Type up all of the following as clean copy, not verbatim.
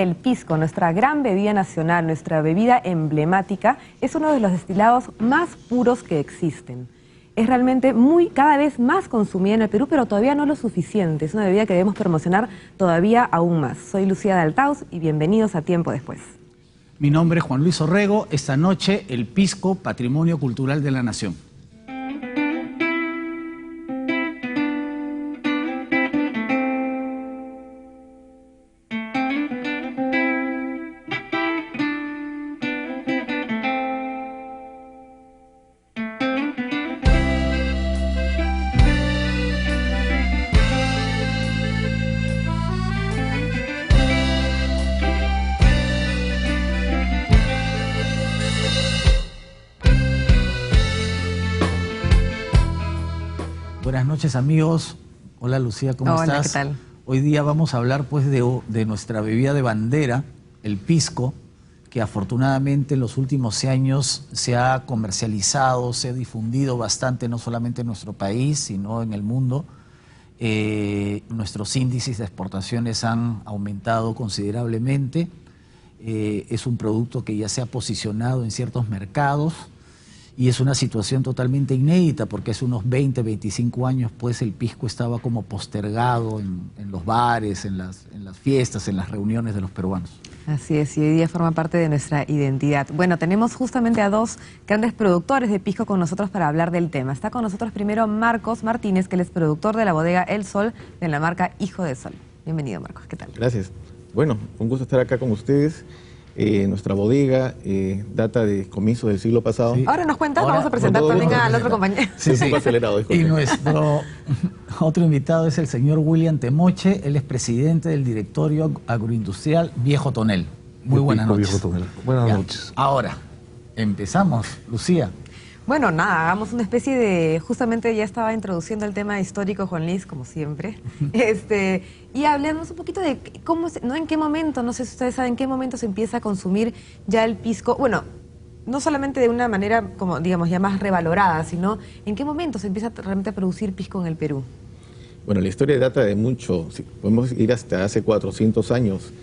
El pisco, nuestra gran bebida nacional, nuestra bebida emblemática, es uno de los destilados más puros que existen. Es realmente cada vez más consumida en el Perú, pero todavía no lo suficiente. Es una bebida que debemos promocionar todavía aún más. Soy Lucía Daltaus y bienvenidos a Tiempo Después. Mi nombre es Juan Luis Orrego. Esta noche, el pisco, Patrimonio Cultural de la Nación. Buenas noches, amigos. Hola, Lucía, ¿cómo estás? Hola, ¿qué tal? Hoy día vamos a hablar pues de nuestra bebida de bandera, el pisco, que afortunadamente en los últimos años se ha comercializado, se ha difundido bastante, no solamente en nuestro país, sino en el mundo. Nuestros índices de exportaciones han aumentado considerablemente. Es un producto que ya se ha posicionado en ciertos mercados. Y es una situación totalmente inédita porque hace unos 20, 25 años pues el pisco estaba como postergado en los bares, en las fiestas, en las reuniones de los peruanos. Así es, y hoy día forma parte de nuestra identidad. Bueno, tenemos justamente a dos grandes productores de pisco con nosotros para hablar del tema. Está con nosotros primero Marcos Martínez, que él es productor de la bodega El Sol, de la marca Hijo de Sol. Bienvenido, Marcos, ¿qué tal? Gracias. Bueno, un gusto estar acá con ustedes. Nuestra bodega data de comienzo del siglo pasado. Sí. Ahora nos cuentas, vamos a presentar también al otro compañero. Sí, sí. Un poco acelerado, disculpe. Y nuestro otro invitado es el señor William Temoche, él es presidente del directorio agroindustrial Viejo Tonel. Muy buenas noches. Viejo Tonel. Buenas noches. Ahora, empezamos, Lucía. Bueno, nada, hagamos una especie de... Justamente ya estaba introduciendo el tema histórico, Juan Luis, como siempre. Y hablemos un poquito de cómo, no en qué momento, no sé si ustedes saben en qué momento se empieza a consumir ya el pisco. Bueno, no solamente de una manera, como digamos, ya más revalorada, sino en qué momento se empieza realmente a producir pisco en el Perú. Bueno, la historia data de mucho. Podemos ir hasta hace 400 años.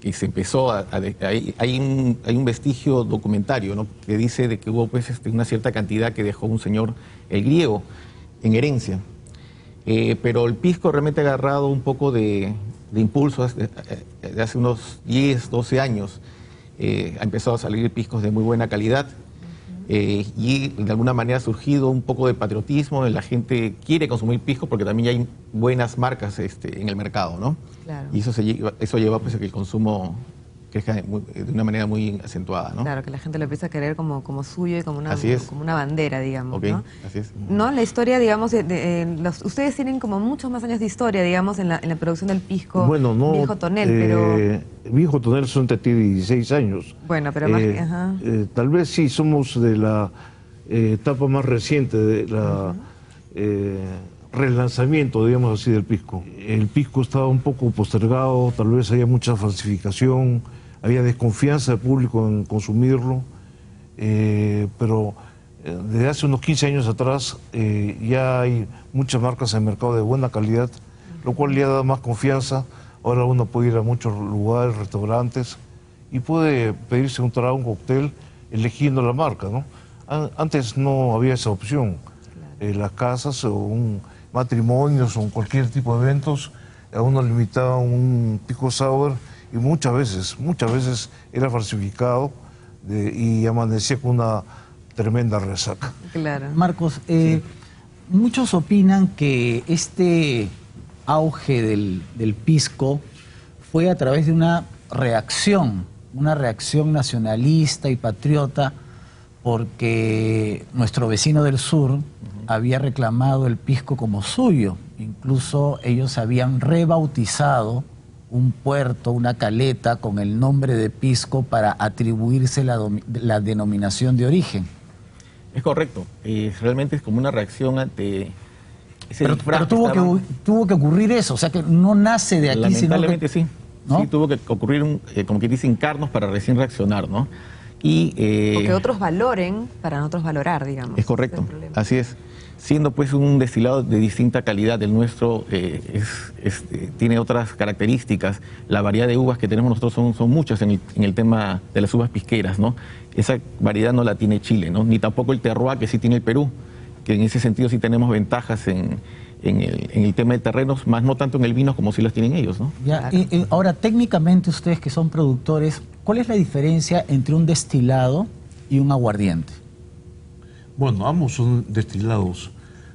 Que se empezó hay un vestigio documentario, ¿no?, que dice de que hubo pues una cierta cantidad que dejó un señor, el griego, en herencia. Pero el pisco realmente ha agarrado un poco de impulso de hace unos 10, 12 años. Ha empezado a salir piscos de muy buena calidad. Y de alguna manera ha surgido un poco de patriotismo, la gente quiere consumir pisco porque también hay buenas marcas en el mercado, ¿no? Claro. Y eso lleva pues a que el consumo crezca de una manera muy acentuada, ¿no? Claro, que la gente lo empieza a querer como suyo y como una bandera, digamos, okay, ¿no? Así es. ¿No? La historia, digamos, ustedes tienen como muchos más años de historia, digamos, en la producción del pisco. Bueno, no, Viejo Tonel, pero... Viejo Tonel solamente tiene 16 años. Bueno, pero más que... Ajá. Tal vez sí somos de la etapa más reciente de la... relanzamiento, digamos así, del pisco. El pisco estaba un poco postergado, tal vez había mucha falsificación, había desconfianza del público en consumirlo, pero desde hace unos 15 años atrás ya hay muchas marcas en el mercado de buena calidad, lo cual le ha dado más confianza. Ahora uno puede ir a muchos lugares, restaurantes, y puede pedirse un trago, un cóctel, eligiendo la marca, ¿no? Antes no había esa opción. Las casas o matrimonios o cualquier tipo de eventos, a uno limitaba un pisco sour y muchas veces era falsificado y amanecía con una tremenda resaca. Claro. Marcos, muchos opinan que este auge del pisco fue a través de una reacción nacionalista y patriota, porque nuestro vecino del sur había reclamado el pisco como suyo. Incluso ellos habían rebautizado un puerto, una caleta, con el nombre de pisco para atribuirse la denominación de origen. Es correcto. Realmente es como una reacción ante ese pero tuvo que ocurrir eso, o sea que no nace de aquí. Lamentablemente sino que, sí. ¿no? Sí, tuvo que ocurrir, como que dicen, carnos para recién reaccionar, ¿no? O que otros valoren para nosotros valorar, digamos. Es correcto, así es. siendo pues un destilado de distinta calidad. El nuestro tiene otras características. La variedad de uvas que tenemos nosotros son muchas en el tema de las uvas pisqueras, ¿no? Esa variedad no la tiene Chile, ¿no? Ni tampoco el terroir que sí tiene el Perú, que en ese sentido sí tenemos ventajas en el tema de terrenos, más no tanto en el vino como sí las tienen ellos, ¿no? Ya, y ahora, técnicamente ustedes que son productores, ¿cuál es la diferencia entre un destilado y un aguardiente? Bueno, ambos son destilados.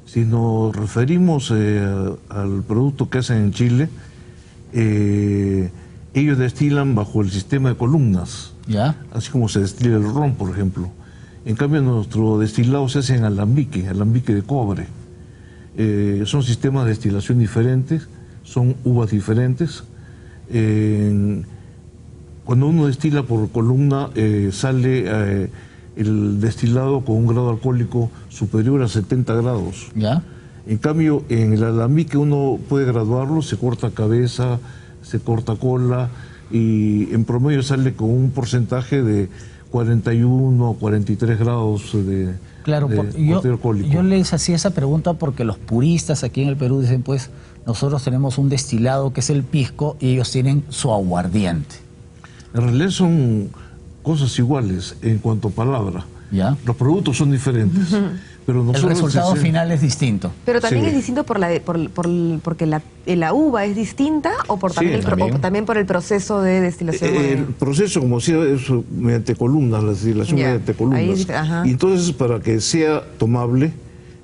Si nos referimos al producto que hacen en Chile, ellos destilan bajo el sistema de columnas, ¿Ya? así como se destila el ron, por ejemplo. En cambio, nuestro destilado se hace en alambique de cobre. Son sistemas de destilación diferentes, son uvas diferentes. Cuando uno destila por columna, sale el destilado con un grado alcohólico superior a 70 grados. ¿Ya? En cambio, en el alambique uno puede graduarlo, se corta cabeza, se corta cola, y en promedio sale con un porcentaje de 41 o 43 grados de Claro, contenido alcohólico. yo les hacía esa pregunta porque los puristas aquí en el Perú dicen, pues, nosotros tenemos un destilado que es el pisco y ellos tienen su aguardiente. En realidad son cosas iguales en cuanto a palabra. ¿Ya? Los productos son diferentes, pero El nosotros resultado final es distinto. Pero también Sí. es distinto porque la uva es distinta o por Sí, también, también. por el proceso de destilación. el proceso, como decía, es mediante columnas, la destilación Ya, mediante ahí columnas. dice, ajá. Y entonces, para que sea tomable,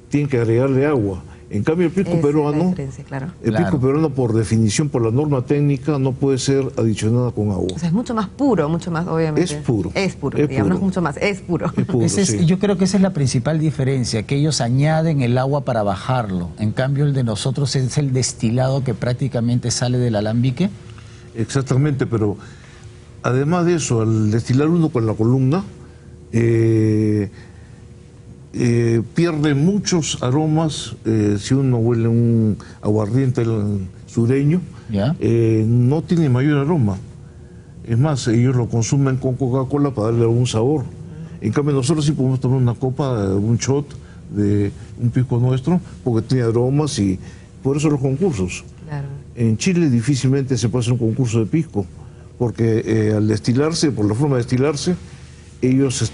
tienen que agregarle agua. En cambio, el pisco Esa es la peruano, diferencia, claro. el Claro. pisco peruano, por definición, por la norma técnica, no puede ser adicionada con agua. O sea, es mucho más puro, mucho más, obviamente. Es puro. Es puro, Es digamos, no es puro. mucho más, es puro. Es puro, sí. Yo creo que esa es la principal diferencia, que ellos añaden el agua para bajarlo. En cambio, el de nosotros es el destilado que prácticamente sale del alambique. Exactamente, pero además de eso, al destilar uno con la columna, pierde muchos aromas. Si uno huele un aguardiente sureño, ¿Ya? no tiene mayor aroma. Es más, ellos lo consumen con Coca-Cola para darle algún sabor. En cambio, nosotros sí podemos tomar una copa, un shot de un pisco nuestro, porque tiene aromas, y por eso los concursos. Claro. En Chile difícilmente se puede hacer un concurso de pisco, porque al destilarse, por la forma de destilarse, ellos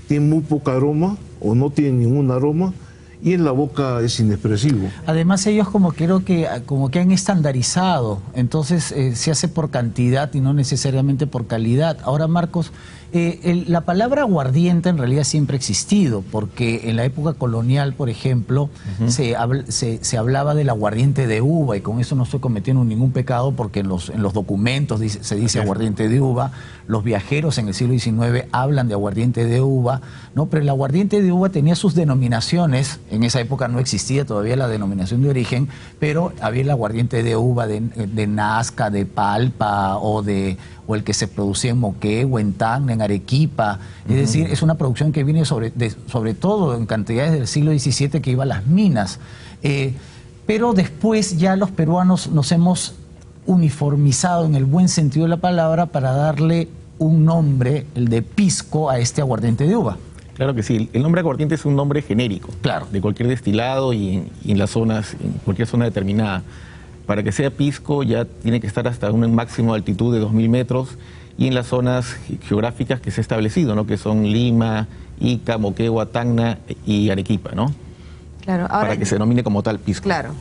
tienen muy poca aroma o no tienen ningún aroma, y en la boca es inexpresivo. Además, ellos como que han estandarizado, entonces se hace por cantidad y no necesariamente por calidad. Ahora, Marcos, la palabra aguardiente en realidad siempre ha existido, porque en la época colonial, por ejemplo, se hablaba del aguardiente de uva, y con eso no estoy cometiendo ningún pecado, porque en los documentos se dice aguardiente de uva. Los viajeros en el siglo XIX hablan de aguardiente de uva, ¿no? Pero el aguardiente de uva tenía sus denominaciones. En esa época no existía todavía la denominación de origen, pero había el aguardiente de uva de Nazca, de Palpa, o el que se producía en Moquegua, o en Tacna, en Arequipa. Es decir, es una producción que viene sobre todo en cantidades del siglo XVII, que iba a las minas. Pero después ya los peruanos nos hemos uniformizado en el buen sentido de la palabra para darle un nombre, el de pisco, a este aguardiente de uva. Claro que sí. El nombre aguardiente es un nombre genérico. Claro. De cualquier destilado y en las zonas, en cualquier zona determinada. Para que sea pisco ya tiene que estar hasta un máximo de altitud de 2000 metros, y en las zonas geográficas que se ha establecido, ¿no? Que son Lima, Ica, Moquegua, Tacna y Arequipa, ¿no? Claro, ahora, Para que se denomine como tal pisco. Claro.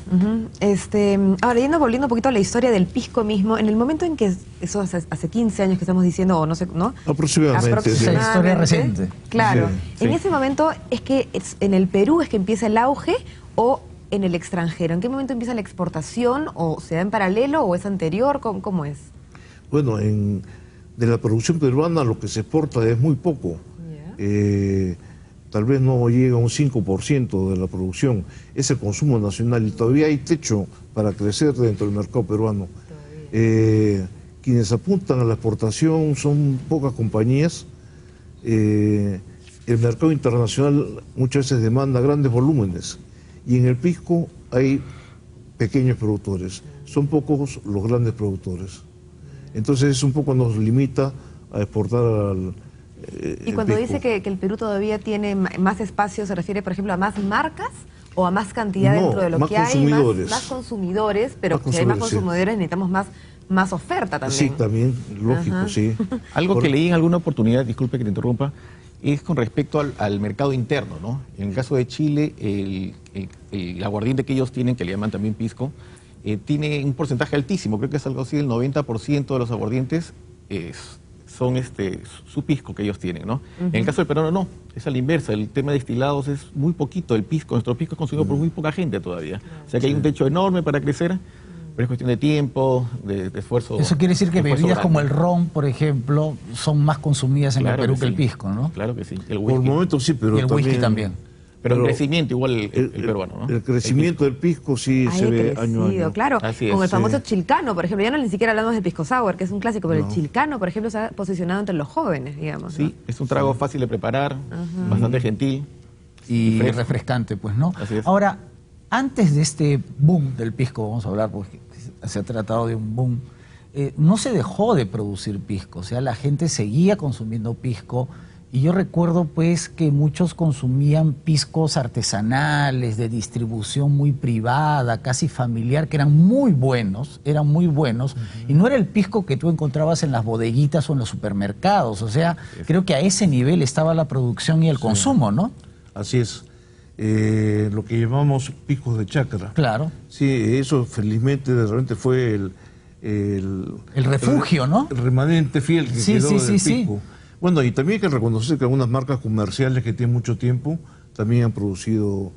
Ahora, volviendo un poquito a la historia del pisco mismo, en el momento en que, eso hace 15 años que estamos diciendo, o no sé, ¿no? Aproximadamente. Es la historia reciente. Claro. Sí, En sí. ese momento es que en el Perú es que empieza el auge, o en el extranjero. ¿En qué momento empieza la exportación? ¿O se da en paralelo o es anterior? ¿Cómo es? Bueno, de la producción peruana lo que se exporta es muy poco. Tal vez no llega a un 5% de la producción. Es el consumo nacional, y todavía hay techo para crecer dentro del mercado peruano. Quienes apuntan a la exportación son pocas compañías. El mercado internacional muchas veces demanda grandes volúmenes, y en el pisco hay pequeños productores. Son pocos los grandes productores. Entonces eso un poco nos limita a exportar Y cuando dice que el Perú todavía tiene más espacio, ¿se refiere, por ejemplo, a más marcas o a más cantidad No, dentro de lo más que hay, consumidores. más consumidores, pero Más si hay más consumidores, sí. consumidores necesitamos más oferta también. Sí, también, lógico, Ajá. sí. Algo Por- que leí en alguna oportunidad, disculpe que te interrumpa, es con respecto al mercado interno, ¿no? En el caso de Chile, el aguardiente que ellos tienen, que le llaman también pisco, tiene un porcentaje altísimo, creo que es algo así del 90% de los aguardientes son su pisco que ellos tienen, ¿no? En el caso del peruano no, es a la inversa, el tema de destilados es muy poquito, el pisco, nuestro pisco es consumido por muy poca gente todavía. O sea que hay un techo enorme para crecer, pero es cuestión de tiempo, de esfuerzo. Eso quiere decir que esfuerzo bebidas como el grande. ron, por ejemplo, son más consumidas en el Perú que el sí. pisco, ¿no? Claro que sí, el Por whisky. el momento sí, pero Y el whisky también. Pero en pero crecimiento igual el peruano, ¿no? El crecimiento del pisco sí Ahí se he ve año a crecido, año. claro. Así Con es, el famoso sí. chilcano, por ejemplo. Ya no ni siquiera hablamos del pisco sour, que es un clásico, pero No. el chilcano, por ejemplo, se ha posicionado entre los jóvenes, digamos. Sí, es un trago fácil de preparar, bastante gentil. Y fresco. refrescante, pues, ¿no? Así es. Ahora, antes de este boom del pisco, vamos a hablar, porque se ha tratado de un boom, no se dejó de producir pisco, o sea, la gente seguía consumiendo pisco, y yo recuerdo, pues, que muchos consumían piscos artesanales, de distribución muy privada, casi familiar, que eran muy buenos, y no era el pisco que tú encontrabas en las bodeguitas o en los supermercados, o sea, creo que a ese nivel estaba la producción y el consumo, ¿no? Así es. Lo que llamamos piscos de chacra. Claro. Sí, eso felizmente de repente fue El refugio, ¿no? El remanente fiel que Sí, quedó sí, del sí, pisco. Bueno, y también hay que reconocer que algunas marcas comerciales que tienen mucho tiempo también han producido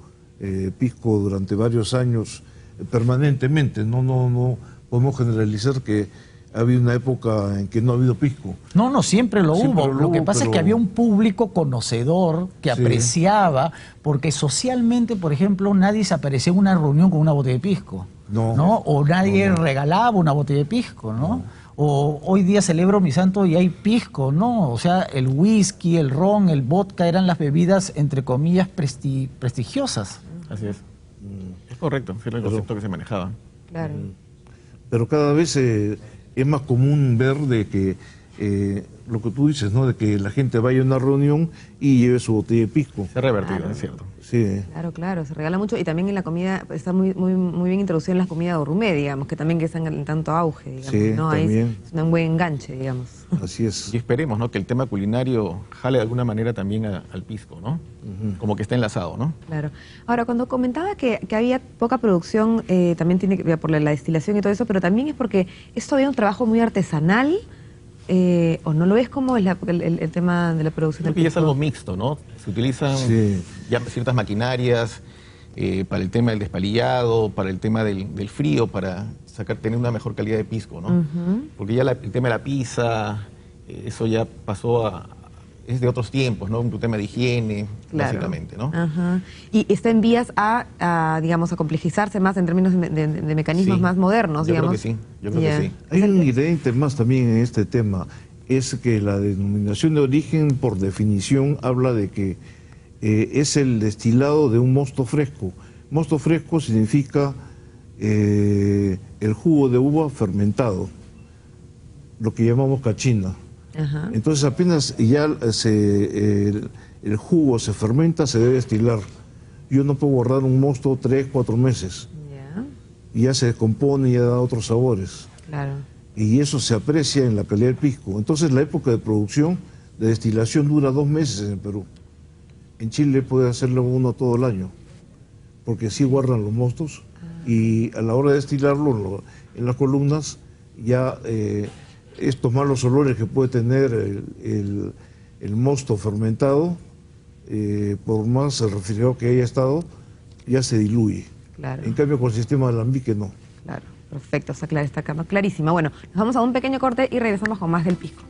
pisco durante varios años permanentemente. No podemos generalizar que ha habido una época en que no ha habido pisco. No, siempre lo Siempre hubo. lo Lo que hubo, pasa es que pero- había un público conocedor que Sí. apreciaba, porque socialmente, por ejemplo, nadie se aparecía en una reunión con una botella de pisco. No. O nadie regalaba una botella de pisco, ¿no? O hoy día celebro mi santo y hay pisco, ¿no? O sea, el whisky, el ron, el vodka eran las bebidas, entre comillas, prestigiosas. Así es. Es correcto, sí, era el concepto que se manejaba. Claro. Pero cada vez es más común ver de que lo que tú dices, ¿no? De que la gente vaya a una reunión y lleve su botella de pisco. Se ha revertido, es cierto. Sí. Claro, se regala mucho y también en la comida está muy bien introducido en la comida gourmet, digamos, que también que están en tanto auge, digamos, Sí, ¿no? Ahí también. es un buen enganche, digamos. Así es. Y esperemos, ¿no? Que el tema culinario jale de alguna manera también al pisco, ¿no? Como que está enlazado, ¿no? Claro. Ahora, cuando comentaba que había poca producción, también tiene que ver por la destilación y todo eso, pero también es porque es todavía un trabajo muy artesanal, o no lo ves como el tema de la producción Creo del que ya es pisco? algo mixto, ¿no? Se utilizan Sí. ya ciertas maquinarias para el tema del despalillado, para el tema del frío, para tener una mejor calidad de pisco, ¿no? Porque ya el tema de la pizza, eso ya pasó es de otros tiempos, ¿no? Un tema de higiene, Claro. básicamente, ¿no? Ajá. Y está en vías digamos, a complejizarse más en términos de mecanismos Sí. más modernos, Yo creo digamos. que sí, yo creo Ya. que sí. Hay un ingrediente más también en este tema, es que la denominación de origen, por definición, habla de que es el destilado de un mosto fresco. Mosto fresco significa el jugo de uva fermentado, lo que llamamos cachina. Ajá. Entonces apenas ya el jugo se fermenta, se debe destilar. Yo no puedo guardar un mosto 3, 4 meses. Ya, Y ya se descompone y ya da otros sabores. claro. Y eso se aprecia en la calidad del pisco. Entonces la época de producción, de destilación, dura 2 meses en Perú. En Chile puede hacerlo uno todo el año, porque sí guardan los mostos y a la hora de destilarlo en las columnas ya estos malos olores que puede tener el mosto fermentado, por más refrigerado que haya estado, ya se diluye. Claro. En cambio con el sistema de alambique no. Claro, perfecto, está clarísima. Bueno, nos vamos a un pequeño corte y regresamos con más del pisco.